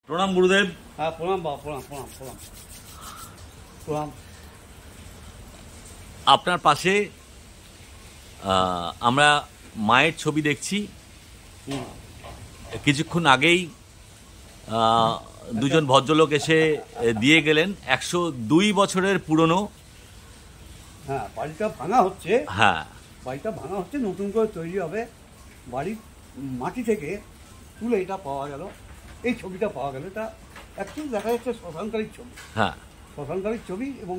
প্রণাম গুরুদেব। হ্যাঁ, প্রণাম বাবা, প্রণাম প্রণাম প্রণাম প্রণাম। আপনার পাশে আমরা মায়ের ছবি দেখছি। কিছুক্ষণ আগেই দুজন ভদ্রলোক এসে দিয়ে গেলেন 102 বছরের পুরনো। হ্যাঁ, বাড়িটা ভাঙা হচ্ছে। হ্যাঁ, বাড়িটা ভাঙা হচ্ছে, নতুন করে তৈরি হবে। বাড়ির মাটি থেকে তুলে এটা পাওয়া গেল, এই ছবিটা পাওয়া গেল। এটা অ্যাকচুয়ালি দেখা যাচ্ছে শ্মশানকালীর ছবি। হ্যাঁ, শ্মশানকালীর ছবি এবং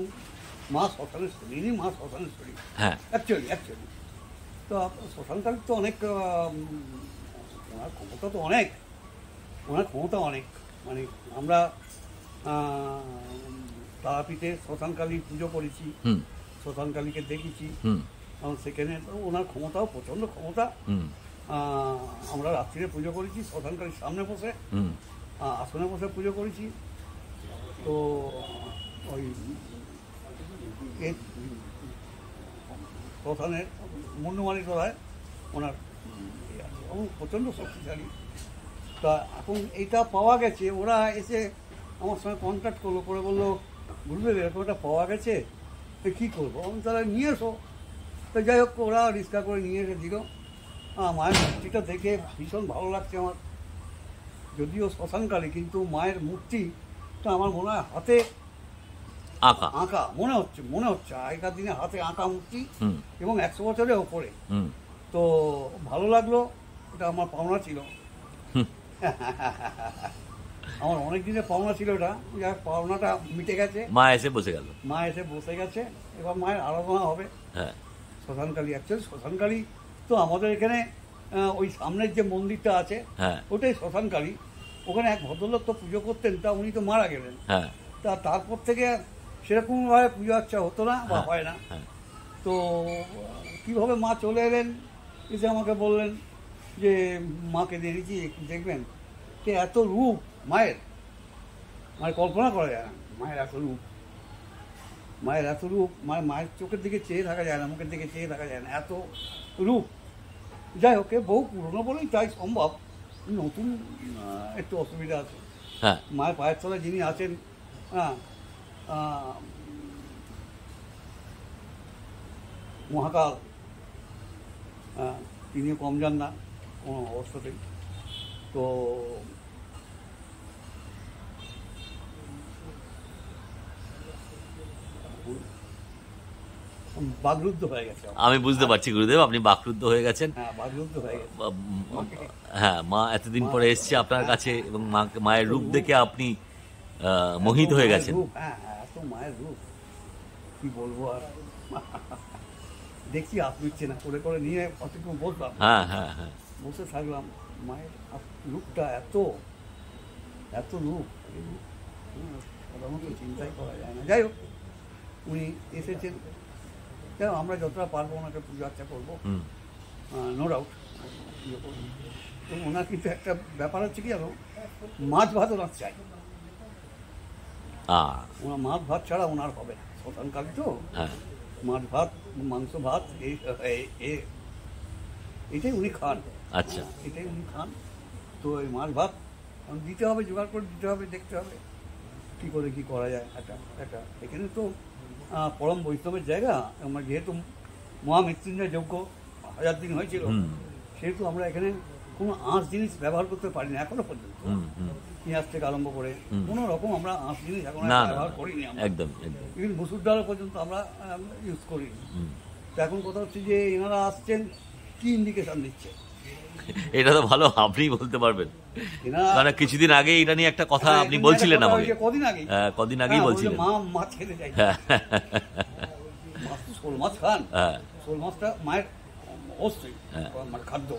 মা শ্মশানের ছবি, ইনি মা শ্মশানের ছবি। হ্যাঁ, অ্যাকচুয়ালি তো শ্মশানকালীর তো অনেক ওনার ক্ষমতা তো অনেক, ওনার ক্ষমতা অনেক। মানে আমরা তারাপীঠে শ্মশানকালী পুজো করেছি, শ্মশানকালীকে দেখেছি, এবং সেখানে ওনার ক্ষমতাও প্রচণ্ড ক্ষমতা। আমরা রাত্রিরে পুজো করেছি শ্মশানকালীর সামনে বসে, আসনে বসে পুজো করেছি। তো ওই শ্মশানের মুন্ডুমারি তোলায় ওনার এবং প্রচণ্ড শক্তিশালী। তা এখন এইটা পাওয়া গেছে, ওরা এসে আমার সঙ্গে কন্ট্যাক্ট করলো, করে বললো গুরুদেব এরকম একটা পাওয়া গেছে, তো কী করবো? আমি তাহলে নিয়ে এসো। তো যাই হোক, ওরা রিক্সা করে নিয়ে এসে দিল। মায়ের মূর্তিটা দেখে ভীষণ ভালো লাগছে আমার। যদিও শ্মশানকালী, কিন্তু মায়ের মূর্তিটা আমার মনে হয় হাতে আঁকা মনে হচ্ছে আগেকার দিনে হাতে আঁকা মূর্তি, এবং 100 বছরের ওপরে। তো ভালো লাগলো, এটা আমার পাওনা ছিল। আমার অনেক দিনের পাওনা ছিল এটা, যার পাওনাটা মিটে গেছে। মা এসে বসে গেছে। এবার মায়ের আরাধনা হবে। শ্মশানকালী, অ্যাকচুয়ালি শ্মশানকালী তো আমাদের এখানে ওই সামনের যে মন্দিরটা আছে ওটাই শ্মশানকালী। ওখানে এক ভদ্রলোক তো পুজো করতেন, তা উনি তো মারা গেলেন। তা তারপর থেকে সেরকমভাবে পুজো আচ্ছা হতো না বা হয় না। তো কীভাবে মা চলে এলেন, এসে আমাকে বললেন যে মাকে দেখেছি, একটু দেখবেন। যে এত রূপ মায়ের, মানে কল্পনা করা যায় না। মায়ের এত রূপ, মায়ের চোখের দিকে চেয়ে থাকা যায় না, মুখের দিকে চেয়ে থাকা যায় না, এত রূপ। যাই হোক, বহু পুরনো বলেই তাই সম্ভব, নতুন একটু অসুবিধা আছে। মায়ের পায়ের তলায় যিনি আছেন, মহাকাল, তিনিও কম যান না কোনো অবস্থাতেই। তো বাগরুদ্ধ হয়ে গেছে। আমি বুঝতে পারছি গুরুদেব, আপনি বাকরুদ্ধ হয়ে গেছেন। বাগরুদ্ধ হয়ে গেছে। হ্যাঁ, মা এতদিন পরে এসছে আপনার কাছে, এবং মায়ের রূপ দেখে আপনি মোহিত হয়ে গেছেন। হ্যাঁ, এত মায়ের রূপ কি বলবো আর। দেখছি হাত মিটছে না, করে করে নিয়ে অতটুকু বসলাম। বসে থাকলাম। মায়ের রূপটা এত রূপ, সাধারণত চিন্তাই করা যায় না। যাই হোক, উনি এসেছেন, আমরা যতটা পারবো ওনাকে পুজো আর্চা করবো, নো ডাউট পুজো করবো। তো ওনার কিন্তু একটা ব্যাপার হচ্ছে কি জানো, মাছ ভাত ওনার চাই। ওনার মাছ ভাত ছাড়া ওনার হবে না। শ্মশানকালী তো মাছ ভাত, মাংস ভাত, এটাই উনি খান। আচ্ছা, এটাই উনি খান। তো এই মাছ ভাত দিতে হবে, জোগাড় করে দিতে হবে, দেখতে হবে কী করে কী করা যায়। একটা এখানে তো পরম বৈষ্ণবের জায়গা। আমরা যেহেতু মহামৃত্যুঞ্জয় যজ্ঞ 1000 দিন হয়েছিল, সেহেতু আমরা এখানে কোনো আঁশ জিনিস ব্যবহার করতে পারি না এখনো পর্যন্ত। পেঁয়াজ থেকে আরম্ভ করে কোনো রকম আমরা আঁশ জিনিস এখন ব্যবহার করিনি। একদম ইভেন মুসুর ডালও পর্যন্ত আমরা ইউজ করিনি। তো এখন কথা হচ্ছে যে এনারা আসছেন, কি ইন্ডিকেশন দিচ্ছে? এটা তো ভালো, আপনি বলতে পারবেন। মানে কিছুদিন আগে এটা নিয়ে একটা কথা আপনি বলছিলেন আমাকে। কদিন আগেই বলছিলেন মাছ খেতে চাই। শোল মাছ খান, শোল মাছটা মায়ের অবশ্যই মানে খাদ্য।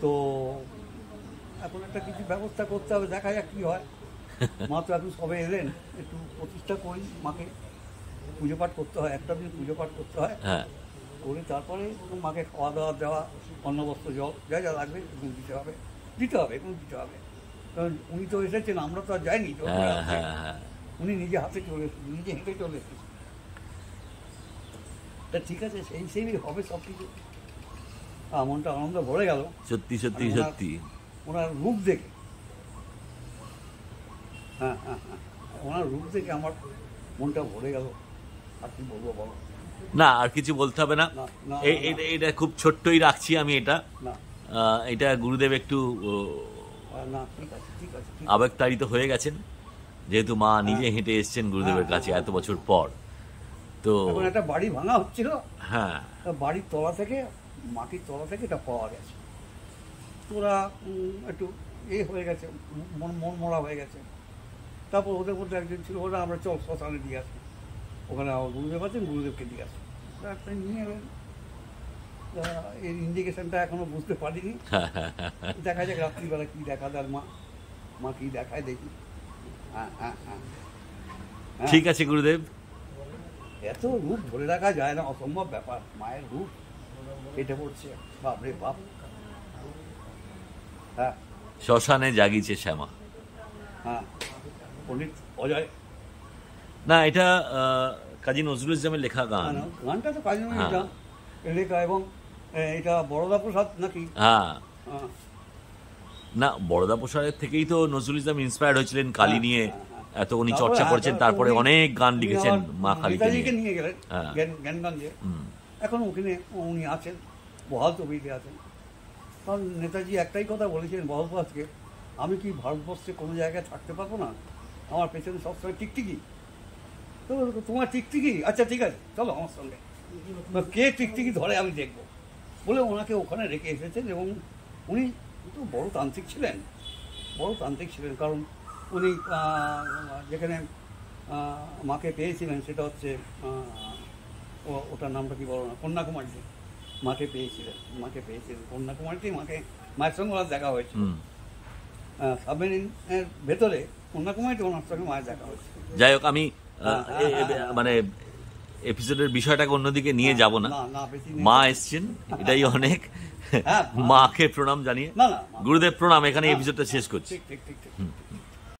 তো এখন একটা কিছু ব্যবস্থা করতে হবে, দেখা যাক কি হয়। মা তো এখন সবে এলেন, একটু প্রতিষ্ঠা করি মাকে। পুজো পাঠ করতে হয়, একটা দিন পুজো পাঠ করতে হয়, করে তারপরে মাকে খাওয়া দাওয়া দেওয়া, অন্ন বস্ত্র জল যা যা লাগবে এখন দিতে হবে। কারণ উনি তো এসেছেন, আমরা তো আর যাইনি। উনি নিজে হাতে চলে এসেছেন, নিজে হেঁটে চলে এসেছেন। তা ঠিক আছে, সেই হিসেবেই হবে সব কিছু। মনটা আনন্দ ভরে গেল সত্যি সত্যি সত্যি। ওনার রূপ দেখে, হ্যাঁ, ওনার রূপ দেখে আমার মনটা ভরে গেল। আর কি বলবো বলো? না, আর কিছু বলতে হবে না। এটা খুব ছোট্টই রাখছি আমি এটা। এটা গুরুদেব একটু আবেগতাড়িত হয়ে গেছেন, যেহেতু মা নিজে হেঁটে এসছেন গুরুদেবের কাছে এত বছর পর। তো একটা বাড়ি ভাঙা হচ্ছিল, হ্যাঁ, বাড়ির তলা থেকে, মাটির তলা থেকে এটা পাওয়া গেছে। ওরা একটু হয়ে গেছে, মন মরা হয়ে গেছে। তারপর ওদের মধ্যে একজন ছিল, ওরা আমরা চল শ্মশানে দিয়ে আসি, ওখানে আমার গুরুদেব আছেন, গুরুদেবকে দিয়ে আসি। একটা নিয়ে এলেন, এর ইন্ডিকেশনটা এখনো বুঝতে পারিনি। দেখা যাক রাত্রিবেলা কি দেখা দেয়, মা কি দেখায় দেখি। ঠিক আছে গুরুদেব। এত রূপ ধরে রাখা যায় না, অসম্ভব ব্যাপার। মায়ের রূপ কেটে পড়ছে, বাপরে বাপ। হ্যাঁ, শ্মশানে জাগিছে শ্যামা। হ্যাঁ, পণ্ডিত অজয়। না, এটা কাজী নজরুল ইসলামের লেখা গান। গানটা তো কাজী নজরুল ইসলাম লেখা, এবং এটা বরদা প্রসাদ নাকি? হ্যাঁ, না, বরদা প্রসাদের থেকেই তো নজরুল ইসলাম ইন্সপায়ার্ড হয়েছিলেন কালী নিয়ে। এত উনি চর্চা করছেন, তারপরে অনেক গান লিখেছেন মা কালীকে নিয়ে গেলেন জ্ঞানগঞ্জে। এখন ওখানে উনি আছেন, বহাল তবিতে আছেন। কারণ নেতাজি একটাই কথা বলেছেন বহলপ্রসাদকে, আমি কি ভারতবর্ষে কোনো জায়গায় থাকতে পারবো না? আমার পেছনে সবসময় টিকটিকি। তো তোমার টিকটিকি, আচ্ছা ঠিক আছে চলো আমার সঙ্গে, কে টিকটিকি ধরে আমি দেখবো বলে ওনাকে ওখানে রেখে এসেছেন। এবং উনি তো বড় তান্ত্রিক ছিলেন, কারণ উনি যেখানে মাকে পেয়েছিলেন সেটা হচ্ছে, ওটার নামটা কি বলো না, কন্যাকুমারীতে মাকে পেয়েছিলেন কন্যাকুমারীতেই মায়ের সঙ্গে ওনার দেখা হয়েছে। সাবমেরিনের ভেতরে কন্যাকুমারীতে ওনার সঙ্গে মায়ের দেখা হয়েছে। যাই হোক, আমি মানে এপিসোডের বিষয়টাকে অন্যদিকে নিয়ে যাব না। মা এসছেন, এটাই অনেক। মাকে প্রণাম জানিয়ে, গুরুদেব প্রণাম, এখানে এপিসোডটা শেষ করছি। ঠিক।